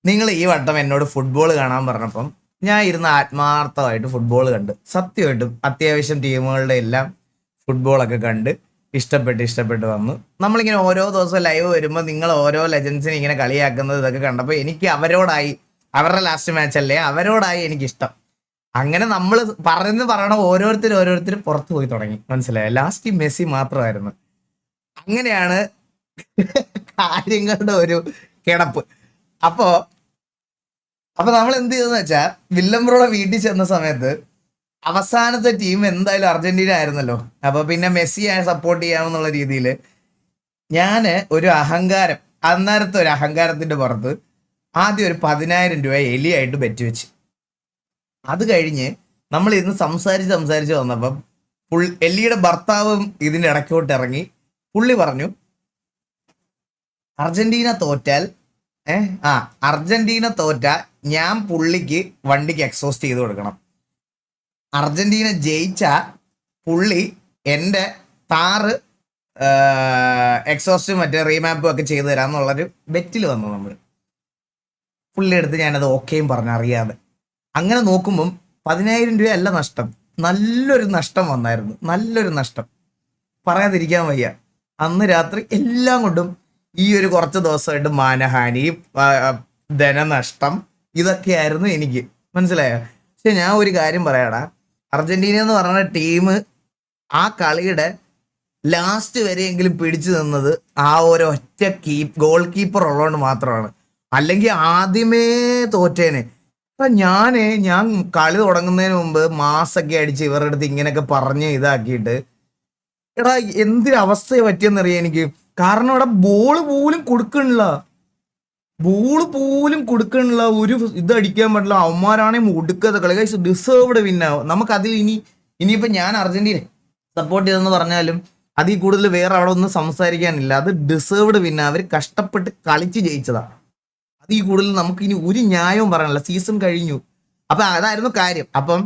നിങ്ങൾ ഈ വട്ടം എന്നോട് ഫുട്ബോൾ കാണാൻ പറഞ്ഞപ്പം ഞാൻ ഇരുന്ന് ആത്മാർത്ഥമായിട്ട് ഫുട്ബോൾ കണ്ട്, സത്യമായിട്ടും അത്യാവശ്യം ടീമുകളുടെ എല്ലാം ഫുട്ബോളൊക്കെ കണ്ട് ഇഷ്ടപ്പെട്ട് വന്നു. നമ്മളിങ്ങനെ ഓരോ ദിവസം ലൈവ് വരുമ്പോൾ നിങ്ങൾ ഓരോ ലെജൻസിനെ ഇങ്ങനെ കളിയാക്കുന്നത് ഇതൊക്കെ കണ്ടപ്പോൾ എനിക്ക് അവരോടായി, അവരുടെ ലാസ്റ്റ് മാച്ച് അല്ലേ, അവരോടായി എനിക്കിഷ്ടം. അങ്ങനെ നമ്മൾ പറയണ ഓരോരുത്തർ പുറത്തു പോയി തുടങ്ങി, മനസ്സിലായോ? ലാസ്റ്റ് മെസ്സി മാത്രമായിരുന്നു. അങ്ങനെയാണ് കാര്യങ്ങളുടെ ഒരു കിടപ്പ്. അപ്പോ നമ്മൾ എന്ത് ചെയ്തെന്ന് വെച്ചാൽ, വില്ലംബ്രോടെ വീട്ടിൽ ചെന്ന സമയത്ത് അവസാനത്തെ ടീം എന്തായാലും അർജന്റീന ആയിരുന്നല്ലോ. അപ്പൊ പിന്നെ മെസ്സിയെ സപ്പോർട്ട് ചെയ്യാമെന്നുള്ള രീതിയിൽ ഞാന് ഒരു അഹങ്കാരം, അന്നേരത്തെ ഒരു അഹങ്കാരത്തിന്റെ പുറത്ത് ആദ്യം ഒരു 10,000 രൂപ എലിയായിട്ട് ബെറ്റ് വെച്ച്. അത് കഴിഞ്ഞ് നമ്മൾ ഇന്ന് സംസാരിച്ച് വന്നപ്പം എലിയുടെ ഭർത്താവും ഇതിന്റെ ഇടയ്ക്കോട്ട് ഇറങ്ങി. പുള്ളി പറഞ്ഞു, അർജന്റീന തോറ്റാൽ അർജന്റീന തോറ്റാൽ ഞാൻ പുള്ളിക്ക് വണ്ടിക്ക് എക്സോസ്റ്റ് ചെയ്ത് കൊടുക്കണം. അർജന്റീന ജയിച്ച പുള്ളി എൻ്റെ താറ് എക്സോസ്റ്റും മറ്റേ റീമാപ്പും ഒക്കെ ചെയ്തു തരാമെന്നുള്ളൊരു ബെറ്റിൽ വന്നു നമ്മൾ. പുള്ളി എടുത്ത് ഞാനത് ഓക്കെയും പറഞ്ഞു അറിയാതെ. അങ്ങനെ നോക്കുമ്പം 10,000 രൂപയല്ല നഷ്ടം, നല്ലൊരു നഷ്ടം വന്നായിരുന്നു. നല്ലൊരു നഷ്ടം പറയാതിരിക്കാൻ വയ്യ. അന്ന് രാത്രി എല്ലാം കൊണ്ടും ഈ ഒരു കുറച്ച് ദിവസമായിട്ട് മാനഹാനി, ധനനഷ്ടം, ഇതൊക്കെയായിരുന്നു എനിക്ക്, മനസ്സിലായോ? പക്ഷെ ഞാൻ ഒരു കാര്യം പറയാടാ, അർജന്റീന എന്ന് പറഞ്ഞ ടീം ആ കളിയുടെ ലാസ്റ്റ് വരെയെങ്കിലും പിടിച്ചു നിന്നത് ആ ഒരൊറ്റ ഗോൾ കീപ്പർ ഉള്ളതുകൊണ്ട് മാത്രമാണ്. അല്ലെങ്കിൽ ആദ്യമേ തോറ്റേനെ. അപ്പൊ ഞാൻ കളി തുടങ്ങുന്നതിന് മുമ്പ് മാസൊക്കെ അടിച്ച് ഇവരുടെ അടുത്ത് ഇങ്ങനെയൊക്കെ പറഞ്ഞ് ഇതാക്കിയിട്ട്, എടാ എന്തൊരു അവസ്ഥയെ പറ്റിയെന്നറിയാം എനിക്ക്. കാരണം ഇവിടെ ബോള് പോലും കൊടുക്കണില്ല, ഒരു ഇത് അടിക്കാൻ പറ്റില്ല. അവന്മാരാണെങ്കിൽ ഒടുക്കത്തെ കളി, ഡിസേർവ്ഡ് വിന്നാവും. നമുക്കതിൽ ഇനിയിപ്പോ ഞാൻ അർജന്റീന സപ്പോർട്ട് ചെയ്തെന്ന് പറഞ്ഞാലും അതിൽ കൂടുതൽ വേറെ അവിടെ ഒന്നും സംസാരിക്കാനില്ല. അത് ഡിസേർവ്ഡ് വിന്ന, അവർ കഷ്ടപ്പെട്ട് കളിച്ച് ജയിച്ചതാ. അതിൽ കൂടുതൽ നമുക്ക് ഇനി ഒരു ന്യായവും പറയാനില്ല. സീസൺ കഴിഞ്ഞു. അപ്പൊ അതായിരുന്നു കാര്യം. അപ്പം